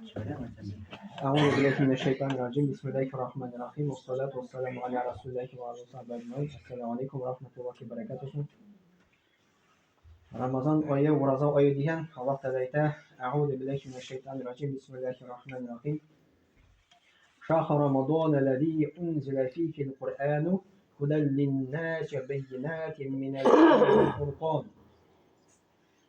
أعوذ بالله من الشيطان الرجيم بسم الله الرحمن الرحيم والصلاة والسلام على رسول الله وعلى صحبه أجمعين السلام عليكم ورحمة الله وبركاته. رمضان آية ورمضان آية ديها الله تعالى أعوذ بالله من الشيطان الرجيم بسم الله الرحمن الرحيم شهر رمضان الذي أنزل فيه القرآن هدى للناس بينات من الهدى والفرقان.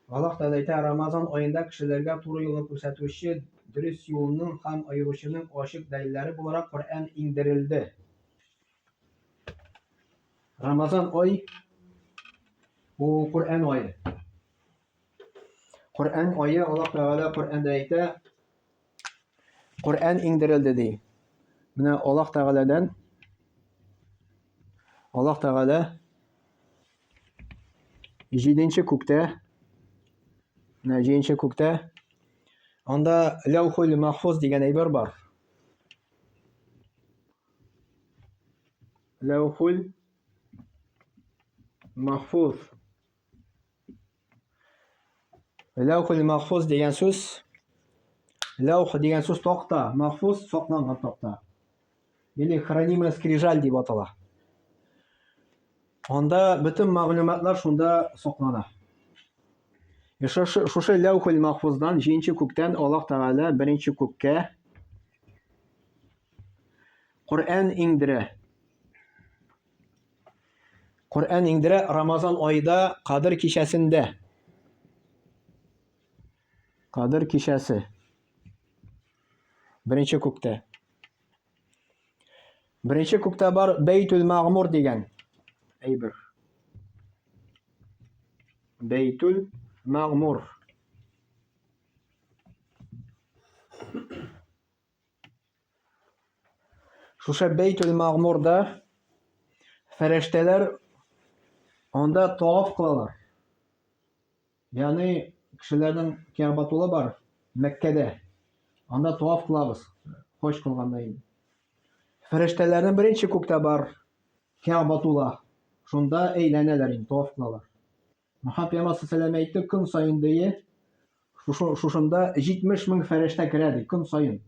Allah Teala Ramazan ayında kişilerge doğru yolu gösterişi, dürüst yolunun hem ayrışının aşık delilleri olarak Kur'an indirildi. Ramazan ayı bu Kur'an ayı. Kur'an ayı Allah Teala Kur'an'da ayette Kur'an indirildi diye. Buna Allah Teala 7. kukta Neciyinci kukta onda Levhul Mahfuz degan ibor bor. Levhul Mahfuz. Levhul Mahfuz degan so'z, Levh degan so'z to'xta, Mahfuz saqlangan to'xta. Ya'ni xranimaya skrijal deb ataladi. Onda bütün ma'lumotlar shunda saqlanadi. Şu Levhul Mahfuzdan 7. kukdan Allah Teala 1. kukka Kur'an indire Ramazan ayida Kadir kechasida. Kadir kechasi 1. kukda. 1. kukda bor Beytul Ma'mur degan ibor. Beytul Ma'mur. Şuşa Beytul Ma'murda ferişteler onda tavaf kılarlar. Yani kişilerden Kabe'tullah var Mekke'de. Onda tavaf kılabız. Hoş kılgandayım. Feriştelerden 1. kukta var Kabe'tullah. Şunda eğleneler, tavaf kılarlar. Muhammed Peygamber sallallahu aleyhi ve sellem aytdı, kun sayın diye şuşunda 70.000 ferişte kiradi, kun sayın.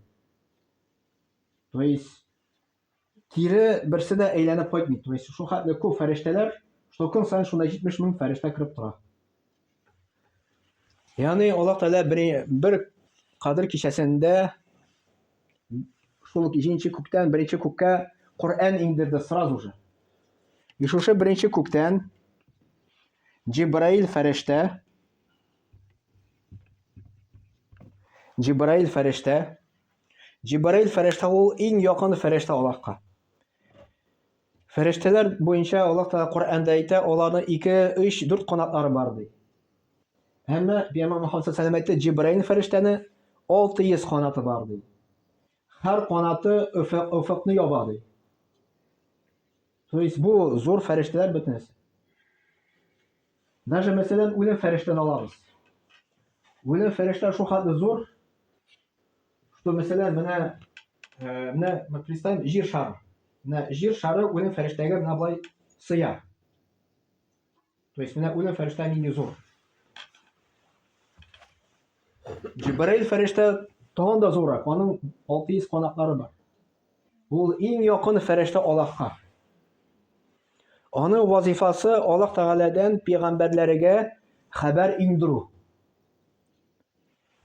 To есть tiri birisi de eğlenip koymaydı. To есть şu hatlı ku ferişteler, şu kun sayın şunda 70.000 ferişte kirip durar. Yani Allah Teala bir Kadir kişisinde şu 2. kuktan 1. kukka Kur'an indirdi sразу же. И şu 1. kuktan Cibrail ferişte o en yakın ferişte Allah'a. Ferişteler boyunca Allah Teala Kur'an'da ayette onların 2, 3, 4 kanatları vardı. Ama Peygamber Muhammed sallallahu aleyhi ve sellem Cibrail feriştenin 600 kanatı vardı. Her kanatı ufukunu yabadı. Dolayısıyla bu zor ferişteler bitmez. Даже mesela ölüm ferişteni alırız. Ölüm ferişte şu kadar zor. Что mesela bana представим жир шары. Жир шары ölüm feriştege bana bulay sıyar. То есть bana ölüm feriştenin zor. Cibrail ferişte daha da zor. Onun 600 kanatları var. Bu en yakın ferişte Allah'a. Onun vazifası Allah Teala'dan peygamberlerine haber indiru.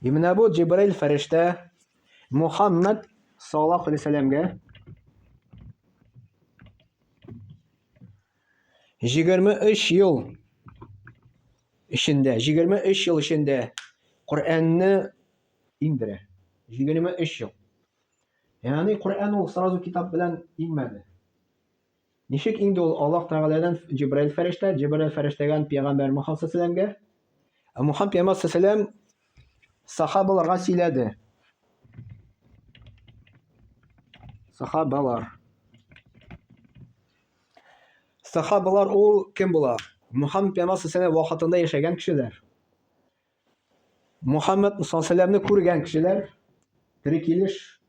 Yine bu Cibrail ferişte Muhammed sallallahu aleyhi ve sellem'e 23 yıl içinde Kur'an'ı indire. 23 yıl. Yani Kur'an o sırası kitap bilen inmedi. Nişik indi Allah Teala'dan Cibrail feriştegen Peygamber Muhammed sallallahu aleyhi ve sellem'e Muhammed Peygamber sallallahu aleyhi ve sellem sahabalarga söyledi. Sahabalar o kim bular? Muhammed Peygamber sallallahu aleyhi ve sellem vakitinde yaşayan kişiler. Muhammed sallallahu aleyhi ve sellem'ni ko'rgan kişiler, tirikilish,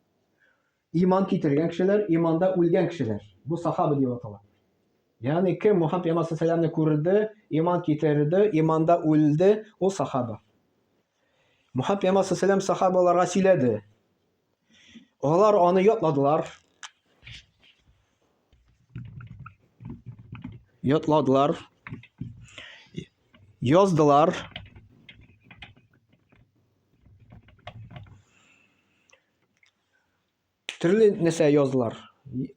iman keltirgan kişiler, imanda o'lgan kişiler. Bu sahabe diye ataladi. Yani kim Muhammed Peygamber sallallahu aleyhi ve sellem'ni ko'rdi, iman keltirdi, imanda o'ldi, o sahabe. Muhammed Peygamber sallallahu aleyhi ve sellem sahabalarga söyledi. Алар аны ятладылар. Ятладылар. Яздылар. Төрле нәрсә яздылар.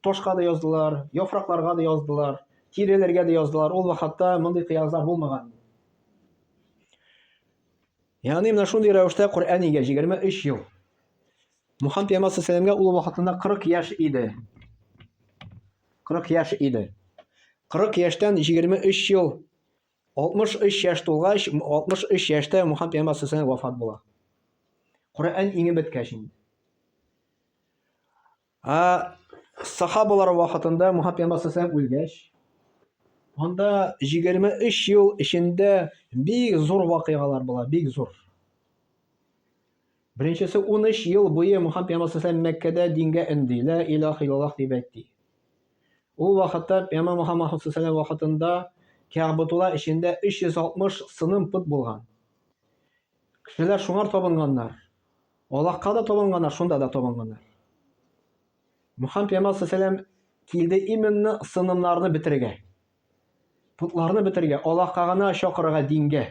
Ташка да яздылар, яфракларга да яздылар, тиреләргә дә яздылар. Ул вакытта мондый кыязлар булмаган. Ягъни менә шундый рәвештә Коръән игә 23 ел. Мөхәммәд пәйгамбәр саллаллаһу ул вакытында 40 яшь иде. 40 яшь иде. 40 яшьтән 23 ел 63 яшь тулгач, 63 яшьтә Мөхәммәд пәйгамбәр саллаллаһу вафат була. Коръән иңе беткәч инде. Сахабалар вакытында Мөхәммәд пәйгамбәр саллаллаһу үлгәч, анда 23 ел эчендә бик зур вакыйгалар була, бик зур. Беренчесе 13 ел буе Мөхәммәд пәйгамбәр саллаллаһу Мәккәдә дингә инде, ла илаһа иллаллаһ дип әйтте. Ул вакытта пәйгамбәр Мөхәммәд саллаллаһу вакытында Кәгъбәтулла эчендә 360 сыным пот булган. Кешеләр шуңар табынганнар. Аллаһка да табынганнар, шунда да табынганнар. Мөхәммәд пәйгамбәр саллаллаһу килде именно сынымнарны бетергә. Путларны бетергә, Аллаһка гына чакырырга дингә.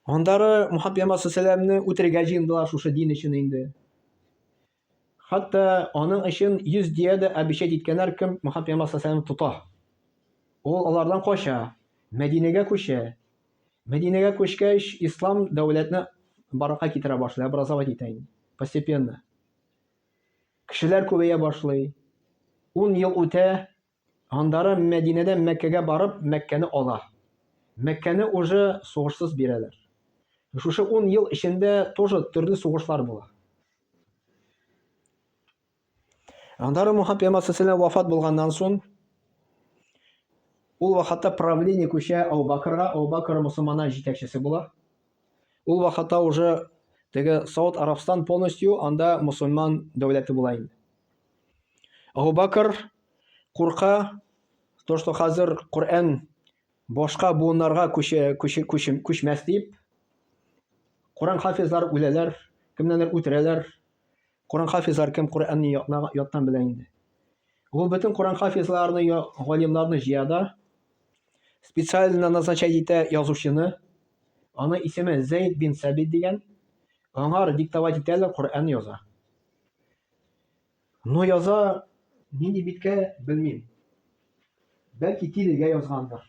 Андары Мөхәммәд пәйгамбәр саллаллаһу үтергә җыендылар шушы дин өчен инде. Хәтта аның өчен 100 дия дә обещать иткәннәр, кем Мөхәммәд пәйгамбәр саллаллаһу тота. Ул алардан кача, Мәдинәгә күчә. Мәдинәгә күчкәч, ислам дәүләтне баракка китерә башлый, образовать итә инде. Постепенно. Кешеләр күбәя башлый. 10 ел үтә, андары Мәдинәдән Мәккәгә барып, Мәккәне ала. Мәккәне уже сугышсыз бирәләр. Шушы 10 ел эчендә тоже төрле сугышлар була. Андары Мөхәммәд пәйгамбәр саллаллаһу вафат булганнан соң, ул вакытта правление күчә Абу-Бакрга, Абу-Бакр мусламаннар җитәкчесе була. Ул вакытта уже теге Сауд Арабстан полностью анда мусульман дәүләте була инде. Абу-Бакр курка, то что хәзер Коръән башка буыннарга күчмәс дип, Коръән хафизлар үләләр, кемнәндер үтерәләр. Коръән хафизлар кем Коръәнне яттан белә инде. Ул бөтен Коръән хафизларны, галимнарны җыяда, специально назначать итә язучыны, аны исеме Зейд бин Сабит дигән, аңар диктовать итәләр, Коръәнне яза. Но яза нинди биткә белмим. Бәлки тилгә язгандыр.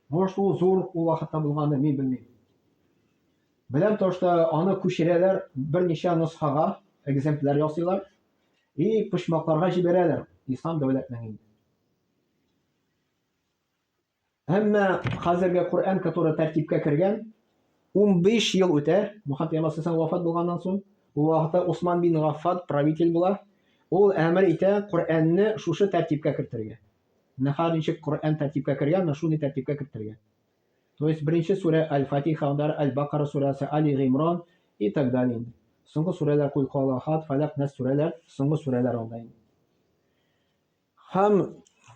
Может ул зур ул вакытта булгандыр, мин белмим. Беләм то, что аны күчерәләр берничә нусхага, экземпляр ясыйлар и почмакларга җибәрәләр ислам дәүләтенең. Әмма хәзерге Коръән, который тәртипкә кергән, 15 ел үтә, Мөхәммәд пәйгамбәр саллаллаһу вафат булганнан соң, ул вакытта Усман бин Гаффан правитель була. Ул әмер итә Коръәнне шушы тәртипкә кертергә. Нәһәр ничек Коръән тәртипкә кергән, шуны тәртипкә кертергә. То есть беренче сүрә Аль-Фатиха, Аль-Бакара сүрәсе, Али-Гимран и так далее. Соңгы сүрәләр Кул Хуаллаһ, Фалак, Нас сүрәләр, соңгы сүрәләр анда. Һәм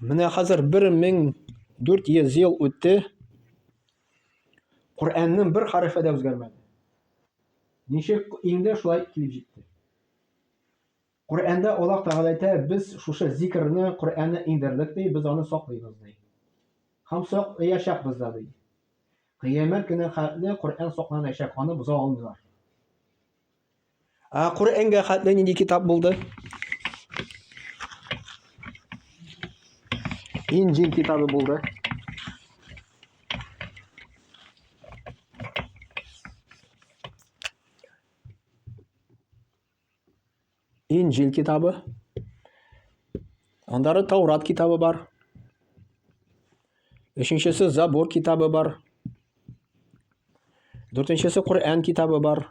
менә хәзер 1400 ел үтте, Коръәннең бер хәрефе дә үзгәрмәде. Ничек инде шулай килеп җитте. Коръәндә Аллаһ Тәгалә әйтә, без шушы зикрне, Коръәнне индердек ди, без аны саклыйбыз ди. Һәм саклаячакбыз да ди. Кыямәт көне хәтле Коръән сакланачак, аны боза алмыйлар. Коръәнгә хәтле нинди китап булды? Инҗил китабы булды. Инҗил китабы. Андары Таурат китабы бар. Өченчесе Забур китабы бар. Дүртенчесе Коръән китабы бар.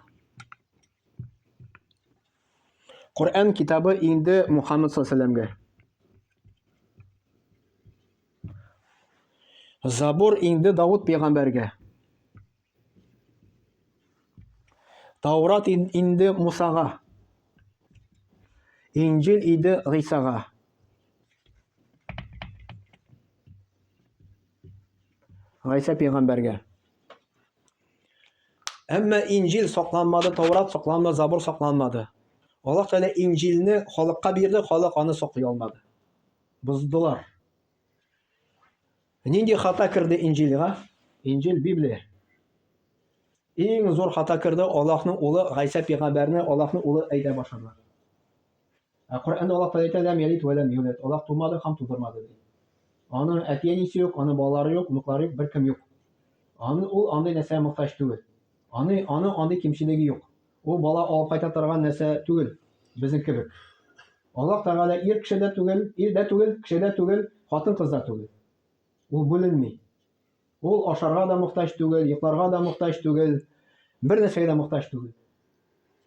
Коръән китабы инде Мөхәммәд саллаллаһу алейһи ва саллямга. Забур инде Дауд пәйгамбәргә. Таурат инде Мусага. Инҗил инде Гыйсага. Гыйса пәйгамбәргә. Әмма Инҗил сакланмады, Таурат сакланмады, Забур сакланмады. Аллаһ Тәгалә Инҗилне халыкка бирде, халык аны саклый алмады. Боздылар. Нинди хата керде Инҗилгә? Инҗил Библия. Иң зур хата керде Аллаһның улы Гайса пәйгамбәрне Аллаһның улы әйтә башладылар. Коръәндә Аллаһ Тәгалә әйтә: "Лам ялид ва лам юлад". Аллаһ тумады һәм тудырмады ди. Аның әти-әнисе юк, аның балалары юк, уныклары юк, беркем юк. Ул андый нәрсәгә мохтаҗ түгел. Аның андый кимчелеге юк. Ул бала алып кайта торган нәрсә түгел, безнең кебек. Аллаһ Тәгалә ир кешедә түгел, ирдә түгел, кешедә түгел, хатын-кызда түгел. Ул бүленми. Ул ашарга да мохтаҗ түгел, йокларга да мохтаҗ түгел, бер нәрсәгә дә мохтаҗ түгел.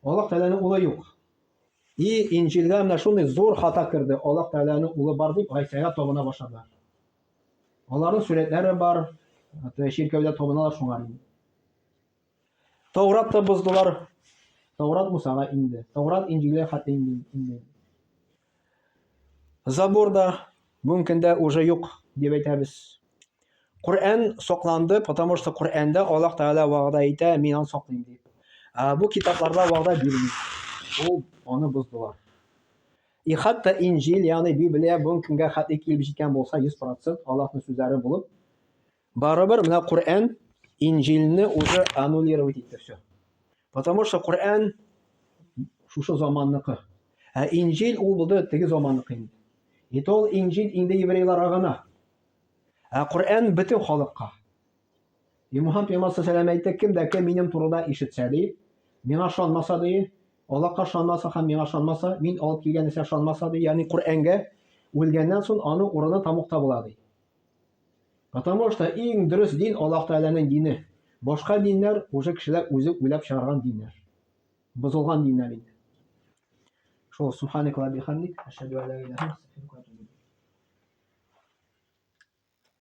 Аллаһ Тәгаләнең улы юк. Инҗилгә менә шундый зур хата керде. Аллаһ Тәгаләнең улы бар дип Гайсага табына башладылар. Аларның сурәтләре бар, ширкәүдә табыналар шуңар инде. Тауратты боздылар. Таурат Мусага инде. Таурат Инҗилгә хәтта инде. Забурда бүгенге көндә уже юк дип әйтәбез. Коръән сакланды, потому что Коръәндә Аллаһ Тәгалә вәгъдә итә, мин аны саклыйм дип. Бу китапларда вәгъдә бирми. Ул аны боздылар. Хәтта Инҗил, ягъни Библия бүгенге көнгә хәтта килеп җиткән булса 100% Аллаһның сүзләре булып, барыбер менә Коръән Инҗилне уже аннулировать итте всё. Потому что Коръән шушы заманныкы. Инҗил ул булды теге заманныкы инде. Ул Инҗил инде еврейларга гына. Коръән бөтен халыкка. Мөхәммәд пәйгамбәр саллаллаһу алейһи әйтте, кемдә кем минем турыда ишетсә ди, миңа ышанмаса ди, Аллаһка ышанмаса һәм миңа ышанмаса, мин алып килгән нәрсә ышанмаса ди, ягъни Коръәнгә үлгәннән соң аның урыны тамукта була ди. Потому что иң дөрес дин Аллаһ Тәгаләнең дине. Башка диннәр уже кешеләр үзе уйлап чыгарган диннәр. Бозылган диннәр инде. Шул субханакалла бихамдик, ашһаду ан ла илаха илля анта